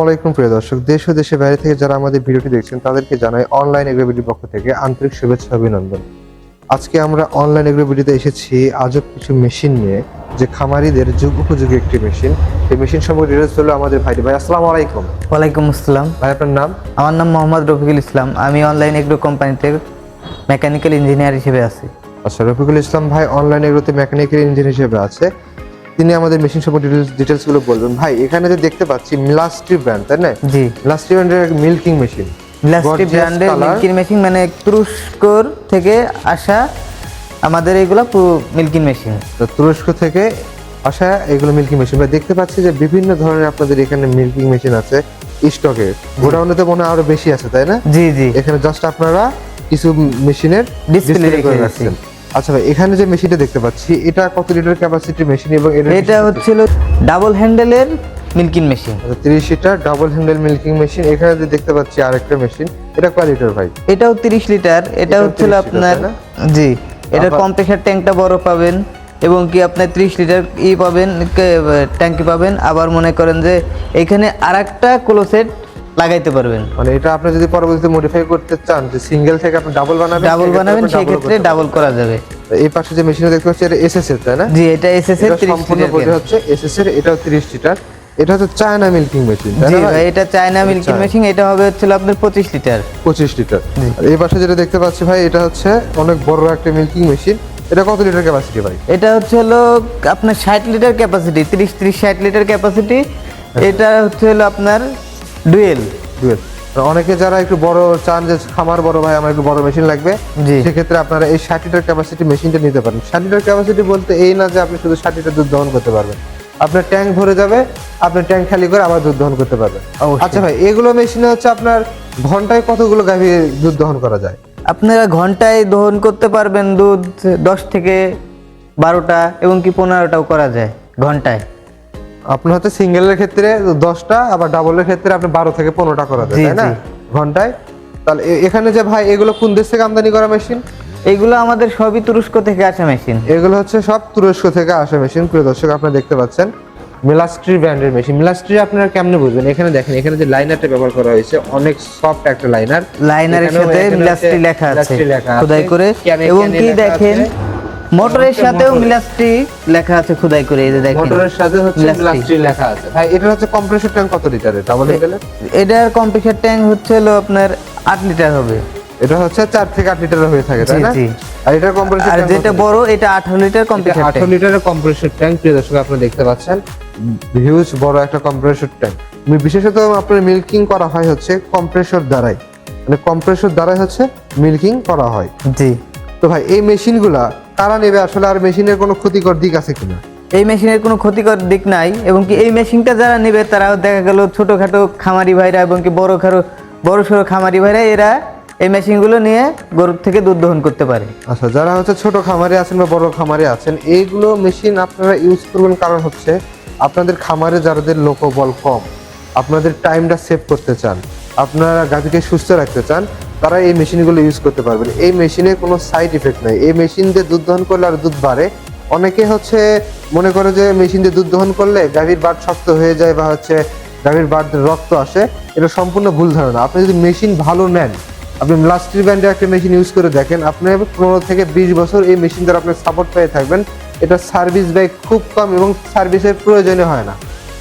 আলাইকুম প্রিয় দর্শক, দেশ ও দেশের বাইরে থেকে যারা আমাদের ভিডিওটি দেখছেন তাদেরকে জানাই অনলাইন এগ্রোবিডির পক্ষ থেকে আন্তরিক শুভেচ্ছা অভিনন্দন। আজকে আমরা অনলাইন এগ্রোবিডিতে এসেছি আজব কিছু মেশিন নিয়ে, যে খামারিদের যুগ উপযোগী একটি মেশিন। এই মেশিন সম্পর্কে ডিটেইলস হলো আমাদের ভাই আসসালামু আলাইকুম। ওয়ালাইকুম আসসালাম ভাই, আপনার নাম? আমার নাম মোহাম্মদ রফিকুল ইসলাম। আমি অনলাইন এগ্রো কোম্পানিতে মেকানিক্যাল ইঞ্জিনিয়ার হিসেবে আছি। আচ্ছা, রফিকুল ইসলাম ভাই অনলাইন এগ্রোতে মেকানিক্যাল ইঞ্জিনিয়ার হিসেবে আছে। তিনি আমাদের মেশিন সম্পর্কে ডিটেইলস গুলো বলবেন। ভাই, এখানে যে দেখতে পাচ্ছি মিলাস্ট্রি ব্র্যান্ড, তাই না? জি, মিলাস্ট্রি ব্র্যান্ডের মিল্কিং মেশিন। মিলাস্ট্রি ব্র্যান্ডের মিল্কিং মেশিন, মানে তুরস্কর থেকে আসা আমাদের এগুলো মিল্কিং মেশিন। তো তুরস্ক থেকে আসা এগুলো মিল্কিং মেশিন। ভাই, দেখতে পাচ্ছি যে বিভিন্ন ধরনের আপনাদের এখানে মিল্কিং মেশিন আছে স্টকে। গোডাউনে তো মনে হয় আরো বেশি আছে, তাই না? জি জি, এখানে জাস্ট আপনারা কিছু মেশিনের ডিসপ্লে করে রাখছেন। আচ্ছা ভাই, এখানে যে মেশিনটা দেখতে পাচ্ছি এটা কত লিটার ক্যাপাসিটির মেশিন এবং এটা হচ্ছিল ডাবল হ্যান্ডেলের milking machine. 30 litre double handle milking machine. এখানে যে দেখতে পাচ্ছি আরেকটা মেশিন, এটা কয় লিটার ভাই? এটাও 30 লিটার। এটা হচ্ছিল আপনার, জি, এটার কম্প্রেসার ট্যাঙ্কটা বড় পাবেন এবং কি আপনার 30 লিটার পাবেন, ট্যাঙ্কি পাবেন। আবার মনে করেন যে এখানে আরেকটা ক্লোসেট লাগাইতে পারবেন। মানে এটা আপনি যদি পরবর্তীতে মডিফাই করতে চান, যে সিঙ্গেল থেকে আপনি ডাবল বানাবেন সেই ক্ষেত্রে ডাবল করা যাবে। এই পাশে যে মেশিন দেখতে পাচ্ছি এটা এসএস এর, তাই না? জি, এটা এসএস এর 30 সম্পূর্ণ লিটার বডি হচ্ছে এসএস এর। এটাও 30 লিটার। এটা হচ্ছে চায়না মিল্কিং মেশিন, তাই জি না ভাই? এটা চায়না মিল্কিং মেশিন। এটা হবে হচ্ছে আপনার 25 লিটার। 25 লিটার। আর এই পাশে যেটা দেখতে পাচ্ছি ভাই, এটা হচ্ছে অনেক বড় একটা মিল্কিং মেশিন। এটা কত লিটার ক্যাপাসিটি ভাই? এটা হচ্ছে হলো আপনার 60 লিটার ক্যাপাসিটি, 30-60 লিটার ক্যাপাসিটি। এটা হচ্ছে হলো আপনার ডুয়েল। অনেকে যারা একটু বড় চান, যে খামার বড় ভাই, আমার একটু বড় মেশিন লাগবে, সেক্ষেত্রে আপনারা এই 60 লিটার ক্যাপাসিটি মেশিনটা নিতে পারেন। 60 লিটার ক্যাপাসিটি বলতে এই না যে আপনি শুধু 60 লিটার দুধ দহন করতে পারবেন। আপনার ট্যাঙ্ক ভরে যাবে, আপনার ট্যাঙ্ক খালি করে আবার দুধ দহন করতে পারবেন। আচ্ছা ভাই, এগুলো মেশিনে হচ্ছে আপনার ঘন্টায় কতগুলো গাভী দুধ দহন করা যায়? আপনারা ঘন্টায় দহন করতে পারবেন দুধ 10 থেকে 12টা এবং কি 15টাও করা যায় ঘন্টায়। আপনার হচ্ছে সিঙ্গেলের ক্ষেত্রে 10টা, আবার ডাবলের ক্ষেত্রে আপনি 12 থেকে 15টা করা যায়, তাই না, ঘন্টায়? তাহলে এখানে যে ভাই, এগুলো কোন দেশ থেকে আমদানি করা মেশিন? এগুলো আমাদের সবই তুরস্ক থেকে আসা মেশিন। এগুলো হচ্ছে সব তুরস্ক থেকে আসা মেশিন। প্রিয় দর্শক, আপনারা দেখতে পাচ্ছেন মিলাস্ট্রি ব্র্যান্ডের মেশিন। মিলাস্ট্রি আপনারা কেমনে বুঝবেন? এখানে দেখেন, এখানে যে লাইনারটা ব্যবহার করা হয়েছে অনেক সফট একটা লাইনার। লাইনারের সাথে মিলাস্ট্রি লেখা আছে খোদাই করে, এবং কি দেখেন মোটরের সাথেও মিলাস্ট্রি লেখা আছে খোদাই করে। এই যে দেখেন, মোটরের সাথে হচ্ছে মিলাস্ট্রি লেখা আছে। ভাই, এটা হচ্ছে কম্প্রেসর ট্যাঙ্ক কত লিটারের ডাবল হ্যান্ডেলের? এটার কম্প্রেসর ট্যাঙ্ক হচ্ছে হলো আপনার 8 লিটার হবে। এটা হচ্ছে 4 থেকে 8 লিটার হয়ে থাকে, তাই না? আর এটা কম্প্রেসর আর যেটা বড়, এটা 18 লিটার কম্প্রেসর ট্যাঙ্ক। 18 লিটারের কম্প্রেসর ট্যাঙ্ক। প্রিয় দর্শক, আপনারা দেখতে পাচ্ছেন হিউজ বড় একটা কম্প্রেসর ট্যাঙ্ক। বিশেষত আপনার মিল্কিং করা হয় হচ্ছে কম্প্রেসর দ্বারাই, মানে কম্প্রেসর দ্বারাই হচ্ছে মিল্কিং করা হয়। জি। তো ভাই, এই মেশিনগুলা কারা নেবে আসলে? আর মেশিনের কোনো ক্ষতিকর দিক আছে কিনা? এই মেশিনের কোনো ক্ষতিকর দিক নাই, এবং কি এই মেশিনটা যারা নেবে তারা দেখা গেল ছোটখাটো খামারি ভাইরা এবং কি বড় সড়ো খামারি ভাইরা, এরা এই মেশিনগুলো নিয়ে গরুর থেকে দুধ দহন করতে পারে। আচ্ছা, যারা হচ্ছে ছোট খামারে আছেন বা বড় খামারে আছেন, এইগুলো মেশিন আপনারা ইউজ করবেন। কারণ হচ্ছে আপনাদের খামারে যাদের লোকবল কম, আপনাদের টাইমটা সেভ করতে চান, আপনারা গাভীকে সুস্থ রাখতে চান, তারা এই মেশিনগুলো ইউজ করতে পারবেন। এই মেশিনে কোনো সাইড ইফেক্ট নাই। এই মেশিন দিয়ে দুধ দহন করলে আর দুধ বাড়ে। অনেকে হচ্ছে মনে করে যে মেশিন দিয়ে দুধ দহন করলে গাভীর বাট শক্ত হয়ে যায় বা হচ্ছে গাভীর বাট রক্ত আসে। এটা সম্পূর্ণ ভুল ধারণা। আপনি যদি মেশিন ভালো নেন, আপনি মিলাস্ট্রি ব্র্যান্ডের একটা মেশিন ইউজ করে দেখেন, আপনি 15 থেকে 20 বছর এই মেশিন দ্বারা আপনি সাপোর্ট পেয়ে থাকবেন। এটা সার্ভিস ব্যয় খুব কম এবং সার্ভিসের প্রয়োজনই হয় না।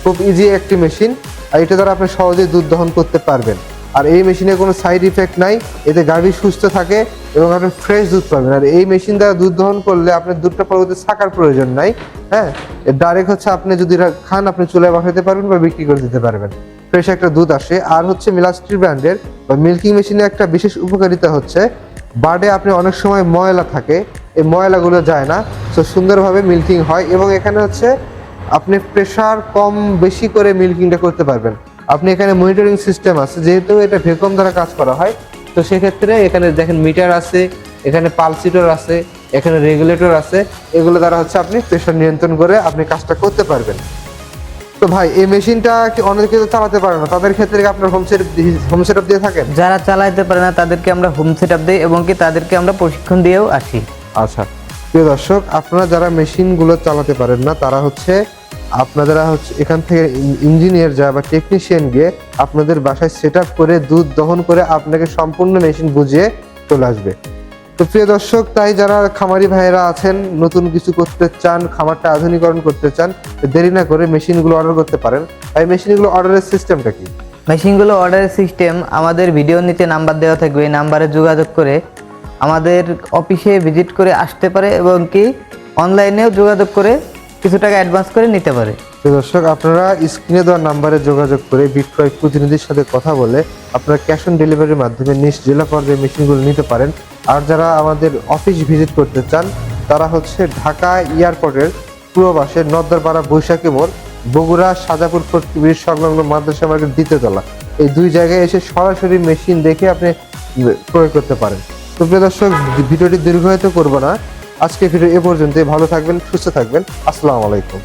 খুব ইজি একটি মেশিন, আর এটা দ্বারা আপনি সহজেই দুধ দহন করতে পারবেন। আর এই মেশিনে কোনো সাইড ইফেক্ট নাই। এতে গাভী সুস্থ থাকে এবং আপনি ফ্রেশ দুধ পাবেন। আর এই মেশিন দ্বারা দুধ দহন করলে আপনার দুধটা পরবর্তী ছাকার প্রয়োজন নাই। হ্যাঁ, ডাইরেক্ট হচ্ছে আপনি যদি খান, আপনি চুলায় বসাতে পারবেন বা বিক্রি করে দিতে পারবেন। ফ্রেশ একটা দুধ আসে। আর হচ্ছে মিলাস্ট্রি ব্র্যান্ডের বা মিল্কিং মেশিনের একটা বিশেষ উপকারিতা হচ্ছে, বার্ডে আপনি অনেক সময় ময়লা থাকে, এই ময়লাগুলো যায় না, তো সুন্দরভাবে মিল্কিং হয়। এবং এখানে হচ্ছে আপনি প্রেসার কম বেশি করে মিল্কিংটা করতে পারবেন। আপনি এখানে মনিটরিং সিস্টেম আছে, যেহেতু এটা ভ্যাকুয়াম দ্বারা কাজ করা হয়, তো সেক্ষেত্রে এখানে দেখেন মিটার আছে, এখানে পালসিটর আছে, এখানে রেগুলেটর আছে। এগুলো দ্বারা হচ্ছে আপনি প্রেসার নিয়ন্ত্রণ করে আপনি কাজটা করতে পারবেন। তো ভাই, এই মেশিনটা কি অনেকে তো চালাতে পারে না, তাদের ক্ষেত্রে কি আপনার হোম সেটআপ দিয়ে থাকেন? যারা চালাতে পারে না তাদেরকে আমরা হোম সেটআপ দেই এবং কি তাদেরকে আমরা প্রশিক্ষণ দিয়েও আসি। আচ্ছা, প্রিয় দর্শক, আপনারা যারা মেশিনগুলো চালাতে পারেন না, তারা হচ্ছে আপনারা হচ্ছে এখান থেকে ইঞ্জিনিয়ার যায় বা টেকনিশিয়ান গিয়ে আপনাদের বাসায় সেট আপ করে দুধ দহন করে আপনাকে সম্পূর্ণ মেশিন বুঝিয়ে চলে আসবে। তো প্রিয় দর্শক, তাই যারা খামারি ভাইয়েরা আছেন, নতুন কিছু করতে চান, খামারটা আধুনিকরণ করতে চান, দেরি না করে মেশিনগুলো অর্ডার করতে পারেন। এই মেশিনগুলো অর্ডারের সিস্টেমটা কি? মেশিনগুলো অর্ডারের সিস্টেম আমাদের ভিডিও নিচে নাম্বার দেওয়া থাকবে, এই নাম্বারে যোগাযোগ করে আমাদের অফিসে ভিজিট করে আসতে পারে এবং কি অনলাইনেও যোগাযোগ করে কিছু টাকা অ্যাডভান্স করে নিতে পারে। প্রিয় দর্শক, আপনারা স্ক্রিনে দেওয়া নাম্বারে যোগাযোগ করে বিটকয়েন প্রতিনিধির সাথে কথা বলে আপনারা ক্যাশ অন ডেলিভারির মাধ্যমে নিজ জেলা পর্যায়ে মেশিনগুলো নিতে পারেন। আর যারা আমাদের অফিস ভিজিট করতে চান তারা হচ্ছে ঢাকা এয়ারপোর্টের পূর্ব পাশে নদ্দারপাড়া বৈশাখী মোড়, বগুড়া শাহজাপুর ফটকি ব্রিজ সংলগ্ন মাদ্রাসা মার্কেট দ্বিতীয় তলা, এই দুই জায়গায় এসে সরাসরি মেশিন দেখে আপনি ক্রয় করতে পারেন। তো প্রিয় দর্শক, ভিডিওটি দীর্ঘায়িত করব না, আজকে ভিডিও এ পর্যন্তই। ভালো থাকবেন, সুস্থ থাকবেন, আসসালামু আলাইকুম।